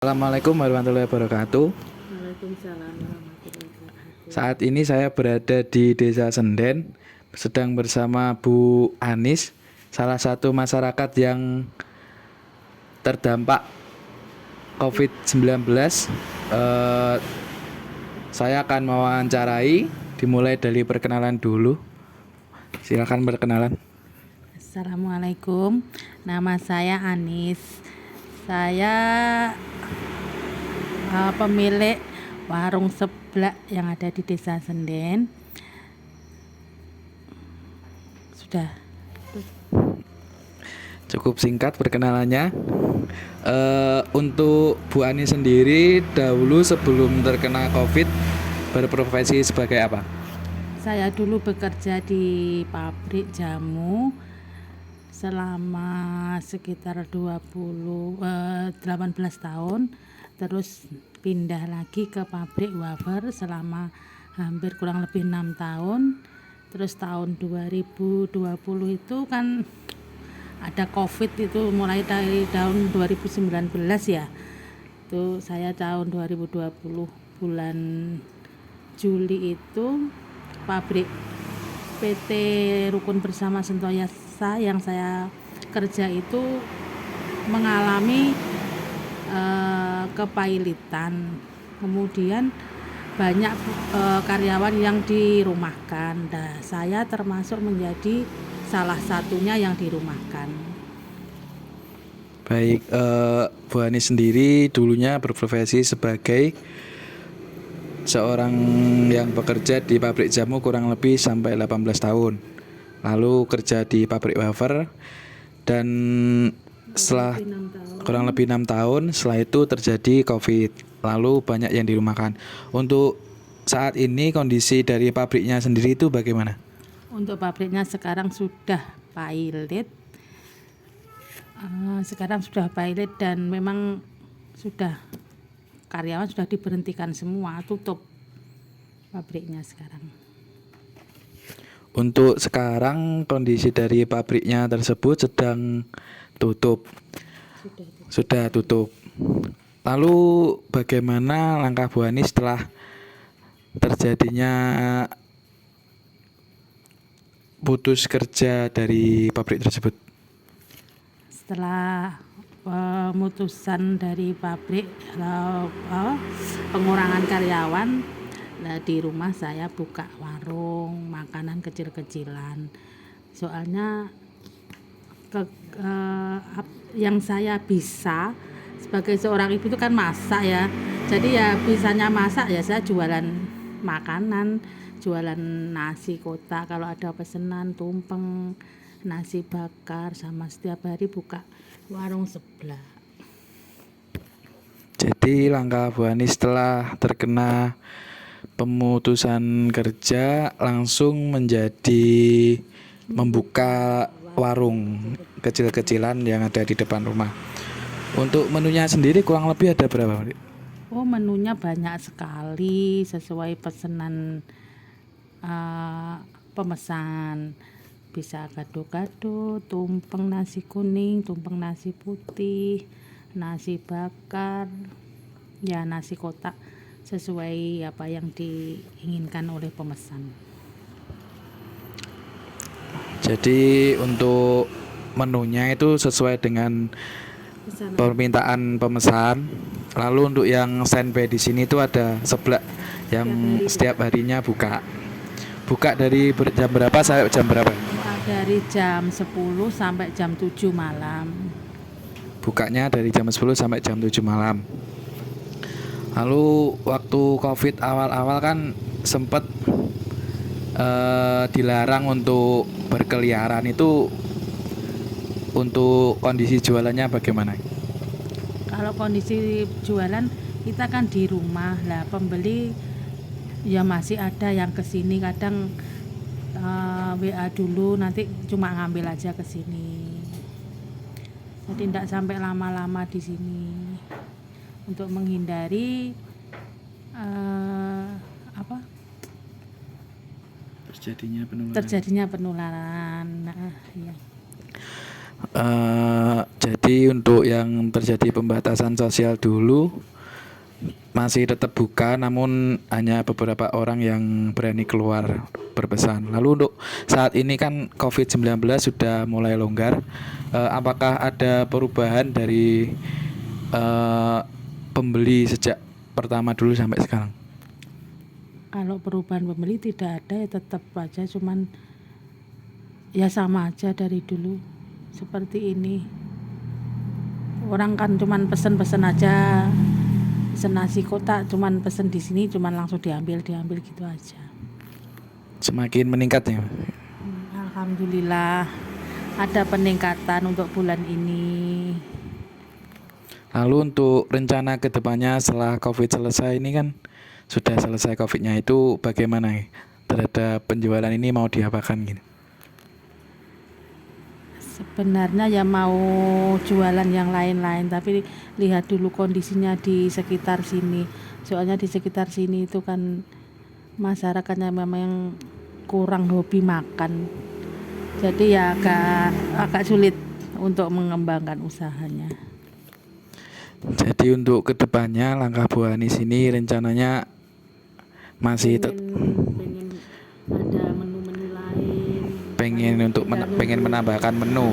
Assalamualaikum warahmatullahi wabarakatuh. Waalaikumsalam warahmatullahi wabarakatuh. Saat ini saya berada di Desa Senden, sedang bersama Bu Anis, salah satu masyarakat yang terdampak COVID-19. Saya akan mewawancarai, dimulai dari perkenalan dulu. Silakan perkenalan. Assalamualaikum, nama saya Anis. Saya pemilik warung seblak yang ada di Desa Senden. Sudah. Cukup singkat perkenalannya. Untuk Bu Ani sendiri, dahulu sebelum terkena COVID berprofesi sebagai apa? Saya dulu bekerja di pabrik jamu selama sekitar 18 tahun. Terus pindah lagi ke pabrik wafer selama hampir kurang lebih 6 tahun. Terus tahun 2020 itu kan ada COVID, itu mulai dari tahun 2019 ya. Itu saya tahun 2020 bulan Juli itu pabrik PT Rukun Bersama Sentosa yang saya kerja itu mengalami kepailitan. Kemudian banyak karyawan yang dirumahkan. Nah, saya termasuk menjadi salah satunya yang dirumahkan. Baik, Bu Ani sendiri dulunya berprofesi sebagai seorang yang bekerja di pabrik jamu kurang lebih sampai 18 tahun. Lalu kerja di pabrik wafer dan setelah kurang lebih 6 tahun, setelah itu terjadi COVID. Lalu banyak yang dirumahkan. Untuk saat ini kondisi dari pabriknya sendiri itu bagaimana? Untuk pabriknya sekarang sudah pilot. Dan memang sudah karyawan sudah diberhentikan semua, tutup pabriknya sekarang. Untuk sekarang kondisi dari pabriknya tersebut sedang tutup. Sudah tutup. Lalu bagaimana langkah Bu Ani setelah terjadinya putus kerja dari pabrik tersebut? Setelah pemutusan dari pabrik, pengurangan karyawan, di rumah saya buka warung makanan kecil-kecilan. Soalnya yang saya bisa sebagai seorang ibu itu kan masak ya. Jadi ya bisanya masak ya saya jualan makanan, jualan nasi kotak kalau ada pesanan, tumpeng, nasi bakar, sama setiap hari buka warung seblak. Jadi langkah Bu Ani setelah terkena pemutusan kerja langsung menjadi membuka warung kecil-kecilan yang ada di depan rumah. Untuk menunya sendiri kurang lebih ada berapa? Oh, menunya banyak sekali sesuai pesanan pemesan. Bisa gado-gado, tumpeng nasi kuning, tumpeng nasi putih, nasi bakar, ya nasi kotak sesuai apa yang diinginkan oleh pemesan. Jadi untuk menunya itu sesuai dengan Pesanan. permintaan pemesan. Lalu untuk yang standby di sini itu ada seblak yang setiap harinya buka. Buka dari jam berapa sampai jam berapa? Dari jam 10 sampai jam 7 malam. Bukanya dari jam 10 sampai jam 7 malam. Lalu waktu COVID awal-awal kan sempat dilarang untuk berkeliaran, itu untuk kondisi jualannya bagaimana? Kalau kondisi jualan kita kan di rumah lah, pembeli ya masih ada yang kesini, kadang WA dulu, nanti cuma ngambil aja kesini. Jadi tidak sampai lama-lama di sini untuk menghindari Terjadinya penularan. Nah, ya. Jadi untuk yang terjadi pembatasan sosial dulu masih tetap buka, namun hanya beberapa orang yang berani keluar berpesan. Lalu untuk saat ini kan COVID-19 sudah mulai longgar. Apakah ada perubahan dari pembeli sejak pertama dulu sampai sekarang? Kalau perubahan pembeli tidak ada, ya tetap aja, cuman ya sama aja dari dulu seperti ini. Orang kan cuman pesen-pesen aja, pesen nasi kotak, cuman pesen di sini, cuman langsung diambil gitu aja. Semakin meningkat ya. Alhamdulillah ada peningkatan untuk bulan ini. Lalu untuk rencana kedepannya setelah COVID selesai ini kan sudah selesai COVID-nya, itu bagaimana ya? Terhadap penjualan ini mau diapakan gitu? Sebenarnya ya mau jualan yang lain-lain, tapi lihat dulu kondisinya di sekitar sini. Soalnya di sekitar sini itu kan masyarakatnya memang kurang hobi makan. Jadi ya agak sulit untuk mengembangkan usahanya. Jadi untuk kedepannya langkah Bu Ani sini rencananya masih pengen ada menu-menu lain, pengen menambahkan menu.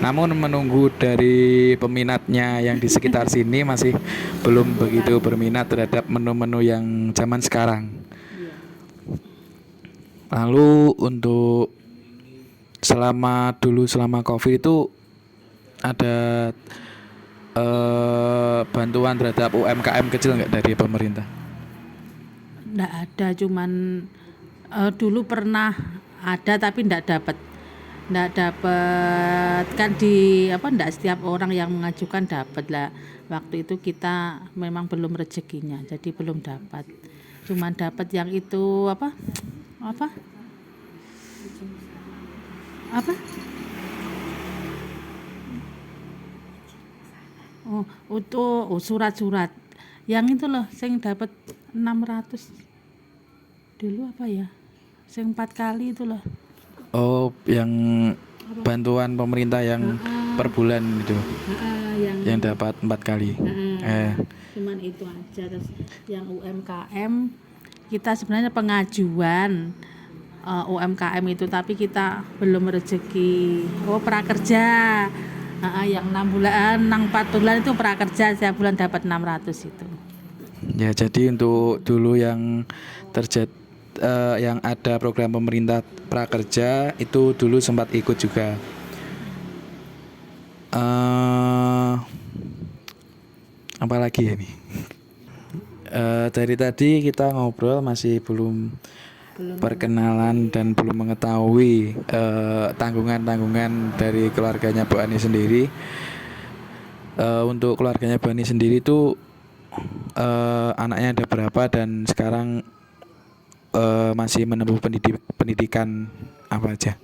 Namun menunggu dari peminatnya yang di sekitar sini masih belum begitu berminat terhadap menu-menu yang zaman sekarang. Lalu untuk selama COVID itu ada bantuan terhadap UMKM kecil nggak dari pemerintah? Nggak ada, cuman dulu pernah ada tapi nggak dapat kan nggak setiap orang yang mengajukan dapat lah. Waktu itu kita memang belum rezekinya, jadi belum dapat. Cuman dapat yang itu apa surat-surat yang itu loh, sing dapat 600 dulu apa ya, sing 4 kali itu loh. Oh, yang bantuan pemerintah yang per bulan itu, yang dapat 4 kali. Cuman itu aja. Terus yang UMKM kita sebenarnya pengajuan UMKM itu, tapi kita belum rezeki. Prakerja yang 6 bulan, 4 bulan itu prakerja, setiap bulan dapat 600 itu. Ya, jadi untuk dulu yang yang ada program pemerintah prakerja itu dulu sempat ikut juga. Apalagi ini? Dari tadi kita ngobrol masih belum perkenalan dan belum mengetahui tanggungan dari keluarganya Bu Ani sendiri. Untuk keluarganya Bu Ani sendiri itu anaknya ada berapa dan sekarang masih menempuh pendidikan apa aja?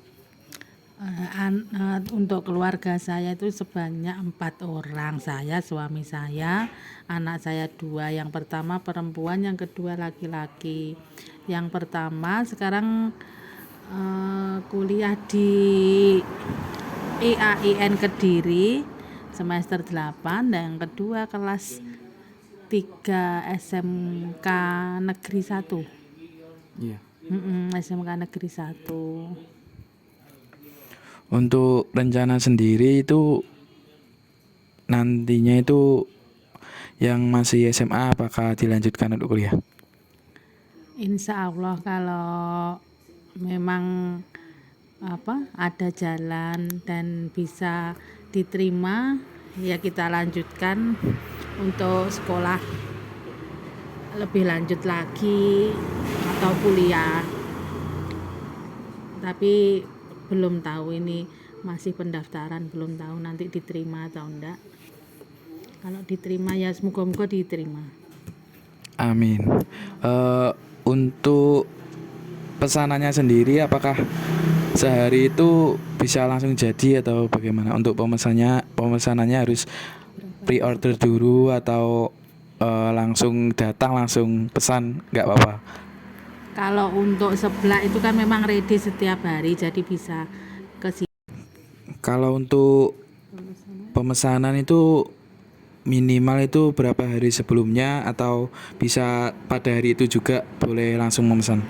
Untuk keluarga saya itu sebanyak 4 orang. Saya, suami saya, anak saya 2. Yang pertama perempuan, yang kedua laki-laki. Yang pertama sekarang kuliah di IAIN Kediri semester 8, dan yang kedua kelas 3 SMK Negeri 1. Iya. SMK Negeri 1. Untuk rencana sendiri itu nantinya itu yang masih SMA apakah dilanjutkan untuk kuliah? Insya Allah kalau memang ada jalan dan bisa diterima, ya kita lanjutkan untuk sekolah lebih lanjut lagi atau kuliah. Tapi belum tahu, ini masih pendaftaran, belum tahu nanti diterima atau enggak. Kalau diterima ya semoga-moga diterima. Amin. Untuk pesanannya sendiri apakah sehari itu bisa langsung jadi atau bagaimana? Untuk pemesanannya harus pre-order dulu atau langsung datang langsung pesan, nggak apa-apa? Kalau untuk seblak itu kan memang ready setiap hari, jadi bisa ke sini. Kalau untuk Pemesanan itu minimal itu berapa hari sebelumnya atau bisa pada hari itu juga boleh langsung memesan?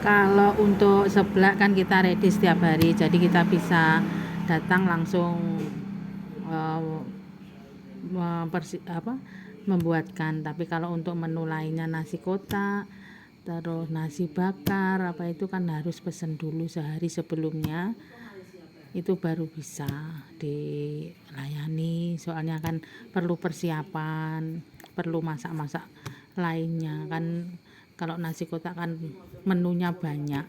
Kalau untuk seblak kan kita ready setiap hari, jadi kita bisa datang langsung eh, membuatkan. Tapi kalau untuk menu lainnya nasi kotak, terus nasi bakar apa itu kan harus pesen dulu sehari sebelumnya, itu baru bisa dilayani. Soalnya kan perlu persiapan, perlu masak-masak lainnya kan. Kalau nasi kotak kan menunya banyak.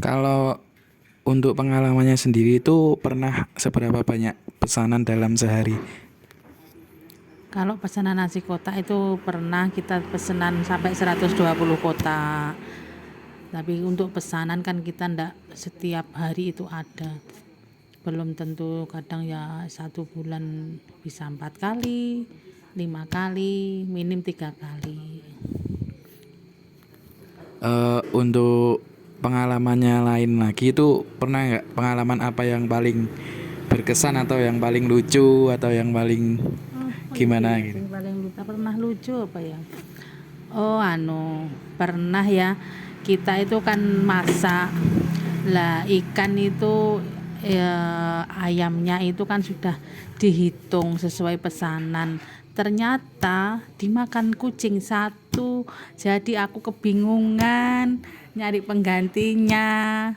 Kalau untuk pengalamannya sendiri itu pernah seberapa banyak pesanan dalam sehari? Kalau pesanan nasi kotak itu pernah kita pesanan sampai 120 kotak. Tapi untuk pesanan kan kita ndak setiap hari itu ada. Belum tentu, kadang ya 1 bulan bisa 4 kali, 5 kali, minim 3 kali. Untuk pengalamannya lain lagi itu pernah nggak pengalaman apa yang paling berkesan atau yang paling lucu atau yang paling gimana gitu? Yang paling pernah lucu apa ya? Oh pernah ya, kita itu kan masak lah ikan itu ayamnya itu kan sudah dihitung sesuai pesanan, ternyata dimakan kucing satu, jadi aku kebingungan nyari penggantinya.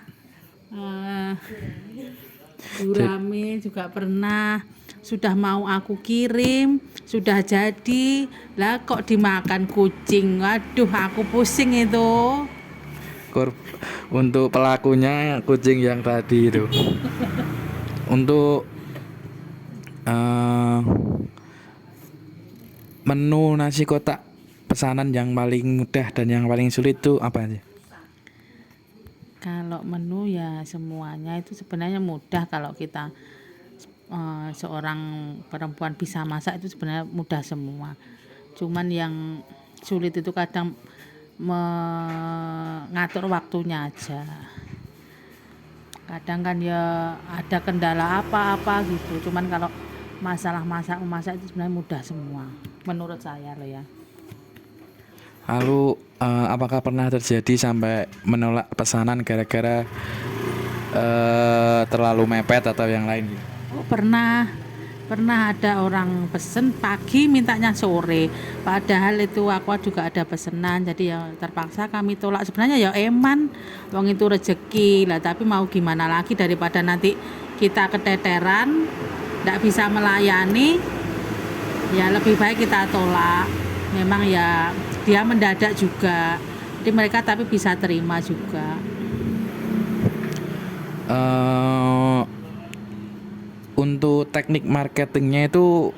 Gurame juga pernah, sudah mau aku kirim, sudah jadi, lah kok dimakan kucing. Waduh, aku pusing itu. Untuk pelakunya kucing yang tadi itu. Untuk menu nasi kotak pesanan yang paling mudah dan yang paling sulit itu apa aja? Kalau menu ya semuanya itu sebenarnya mudah kalau kita seorang perempuan bisa masak itu sebenarnya mudah semua. Cuman yang sulit itu kadang mengatur waktunya aja. Kadang kan ya ada kendala apa-apa gitu. Cuman kalau masalah memasak itu sebenarnya mudah semua menurut saya loh ya. Lalu apakah pernah terjadi sampai menolak pesanan gara-gara terlalu mepet atau yang lain? Oh, pernah ada orang pesen pagi mintanya sore, padahal itu aku juga ada pesenan, jadi ya terpaksa kami tolak. Sebenarnya ya eman, wong itu rezeki lah, tapi mau gimana lagi, daripada nanti kita keteteran nggak bisa melayani, ya lebih baik kita tolak. Memang ya dia mendadak juga, jadi mereka tapi bisa terima juga. Untuk teknik marketingnya itu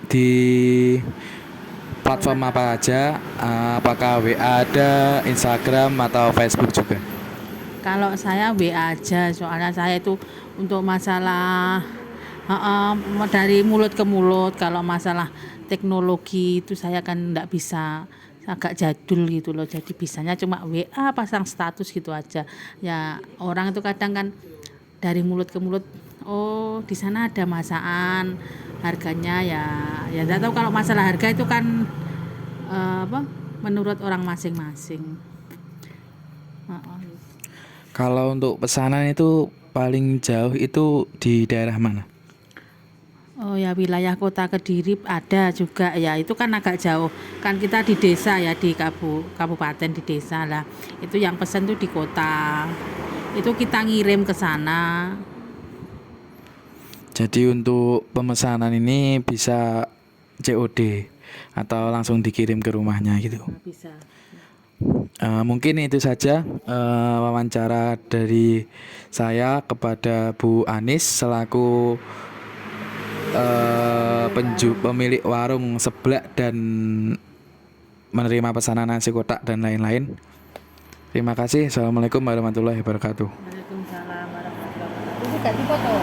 di platform apa aja? Apakah WA ada, Instagram atau Facebook juga? Kalau saya WA aja, soalnya saya itu untuk masalah dari mulut ke mulut. Kalau masalah teknologi itu saya kan enggak bisa, agak jadul gitu loh. Jadi bisanya cuma WA, pasang status gitu aja. Ya orang itu kadang kan dari mulut ke mulut, oh di sana ada masakan, harganya ya enggak tahu. Kalau masalah harga itu kan menurut orang masing-masing. Kalau untuk pesanan itu paling jauh itu di daerah mana? Oh ya, wilayah kota Kediri ada juga ya, itu kan agak jauh kan, kita di desa ya, di kabupaten, di desa lah. Itu yang pesan tuh di kota, itu kita ngirim ke sana. Jadi untuk pemesanan ini bisa COD atau langsung dikirim ke rumahnya gitu. Bisa. Mungkin itu saja wawancara dari saya kepada Bu Anis selaku pemilik warung seblak dan menerima pesanan nasi kotak dan lain-lain. Terima kasih. Assalamualaikum warahmatullahi wabarakatuh. Waalaikumsalam warahmatullahi wabarakatuh. Ini ganti foto.